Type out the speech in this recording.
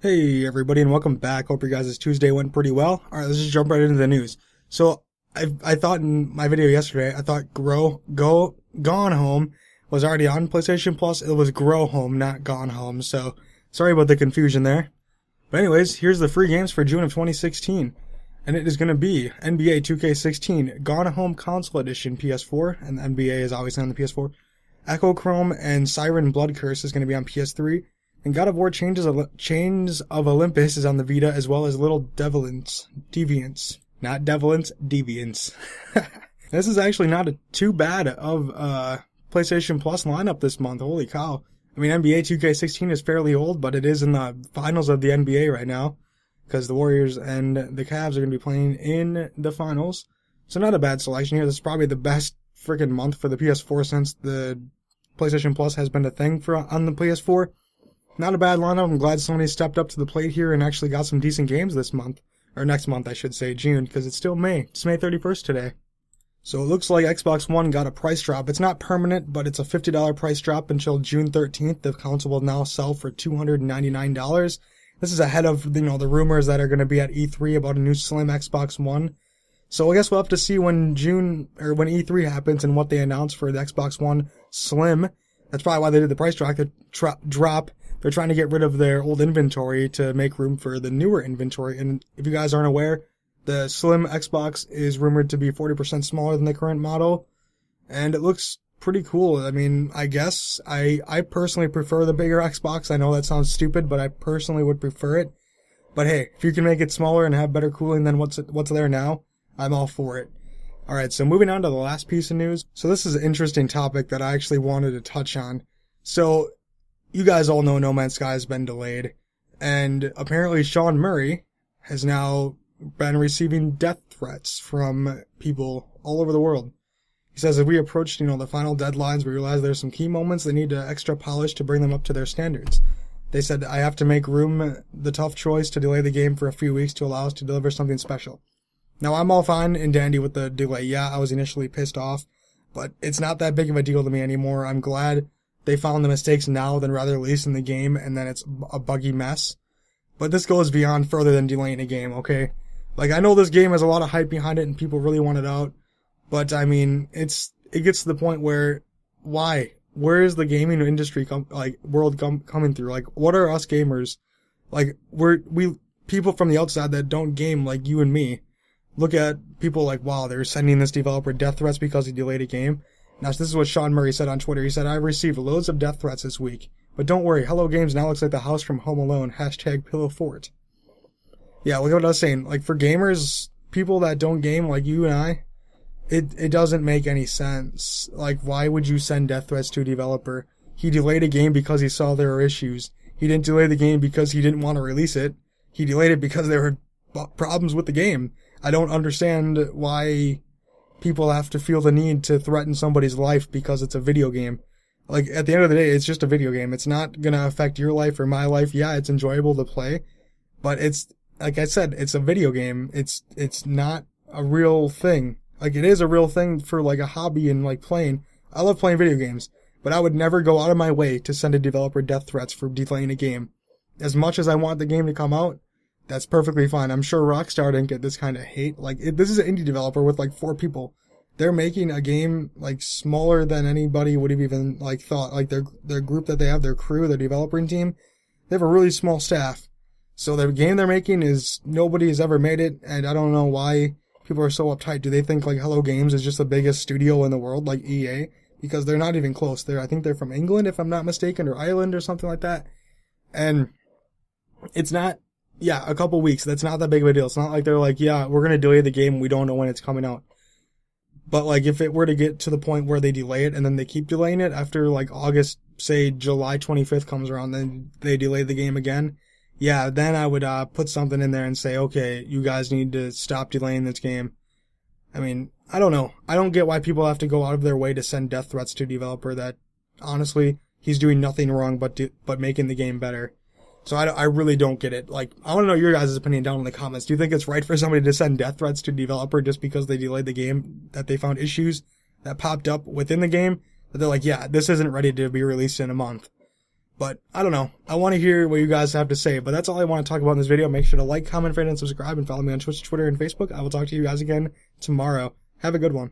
Hey everybody and welcome back. Hope your guys' Tuesday went pretty well. Alright, let's just jump right into the news. So I thought in my video yesterday, I thought Gone Home was already on PlayStation Plus. It was Grow Home, not Gone Home. So sorry about the confusion there. But anyways, here's the free games for June of 2016. And it is going to be NBA 2K16, Gone Home Console Edition PS4, and the NBA is obviously on the PS4. Echo Chrome and Siren Blood Curse is going to be on PS3. And God of War Chains of Olympus is on the Vita, as well as Little Deviants. Not Deviants, Deviants. This is actually not too bad of PlayStation Plus lineup this month. Holy cow. I mean, NBA 2K16 is fairly old, but it is in the finals of the NBA right now, because the Warriors and the Cavs are going to be playing in the finals. So not a bad selection here. This is probably the best freaking month for the PS4 since the PlayStation Plus has been a thing on the PS4. Not a bad lineup. I'm glad Sony stepped up to the plate here and actually got some decent games this month. Or next month, I should say, June, because it's still May. It's May 31st today. So it looks like Xbox One got a price drop. It's not permanent, but it's a $50 price drop until June 13th. The console will now sell for $299. This is ahead of, the rumors that are going to be at E3 about a new slim Xbox One. So I guess we'll have to see when E3 happens and what they announce for the Xbox One Slim. That's probably why they did the price drop. They're trying to get rid of their old inventory to make room for the newer inventory. And if you guys aren't aware, the Slim Xbox is rumored to be 40% smaller than the current model. And it looks pretty cool. I mean, I guess I personally prefer the bigger Xbox. I know that sounds stupid, but I personally would prefer it. But hey, if you can make it smaller and have better cooling than what's there now, I'm all for it. Alright, so moving on to the last piece of news. So this is an interesting topic that I actually wanted to touch on. So, you guys all know No Man's Sky has been delayed, and apparently Sean Murray has now been receiving death threats from people all over the world. He says if we approach, the final deadlines, we realize there's some key moments that need extra polish to bring them up to their standards. They said, I have to make the tough choice to delay the game for a few weeks to allow us to deliver something special. Now, I'm all fine and dandy with the delay. Yeah, I was initially pissed off, but it's not that big of a deal to me anymore. I'm glad they found the mistakes now than rather releasing the game and then it's a buggy mess. But this goes beyond further than delaying a game, okay? Like, I know this game has a lot of hype behind it and people really want it out, but I mean, it gets to the point where, why? Where is the gaming industry world coming through? Like, what are us gamers? Like, people from the outside that don't game like you and me look at people like, wow, they're sending this developer death threats because he delayed a game. Now, this is what Sean Murray said on Twitter. He said, I received loads of death threats this week. But don't worry, Hello Games now looks like the house from Home Alone. #Pillow Fort. Yeah, look what I was saying. Like, for gamers, people that don't game like you and I, it doesn't make any sense. Like, why would you send death threats to a developer? He delayed a game because he saw there were issues. He didn't delay the game because he didn't want to release it. He delayed it because there were problems with the game. I don't understand why people have to feel the need to threaten somebody's life because it's a video game. Like, at the end of the day, it's just a video game. It's not gonna affect your life or my life. Yeah, it's enjoyable to play, but it's, like I said, it's a video game. It's not a real thing. Like, it is a real thing for, like, a hobby and, like, playing. I love playing video games, but I would never go out of my way to send a developer death threats for delaying a game. As much as I want the game to come out, that's perfectly fine. I'm sure Rockstar didn't get this kind of hate. Like, this is an indie developer with, like, 4 people. They're making a game, like, smaller than anybody would have even, like, thought. Like, their group that they have, their crew, their developing team, they have a really small staff. So the game they're making is, nobody has ever made it, and I don't know why people are so uptight. Do they think, like, Hello Games is just the biggest studio in the world, like EA? Because they're not even close. I think they're from England, if I'm not mistaken, or Ireland or something like that. And it's not, yeah, a couple weeks. That's not that big of a deal. It's not like they're like, yeah, we're going to delay the game. We don't know when it's coming out. But, like, if it were to get to the point where they delay it and then they keep delaying it after, like, August, say, July 25th comes around, then they delay the game again, yeah, then I would put something in there and say, okay, you guys need to stop delaying this game. I mean, I don't know. I don't get why people have to go out of their way to send death threats to a developer that, honestly, he's doing nothing wrong but making the game better. So I really don't get it. Like, I want to know your guys' opinion down in the comments. Do you think it's right for somebody to send death threats to a developer just because they delayed the game, that they found issues that popped up within the game, that they're like, yeah, this isn't ready to be released in a month? But I don't know. I want to hear what you guys have to say. But that's all I want to talk about in this video. Make sure to like, comment, rate, and subscribe, and follow me on Twitch, Twitter, and Facebook. I will talk to you guys again tomorrow. Have a good one.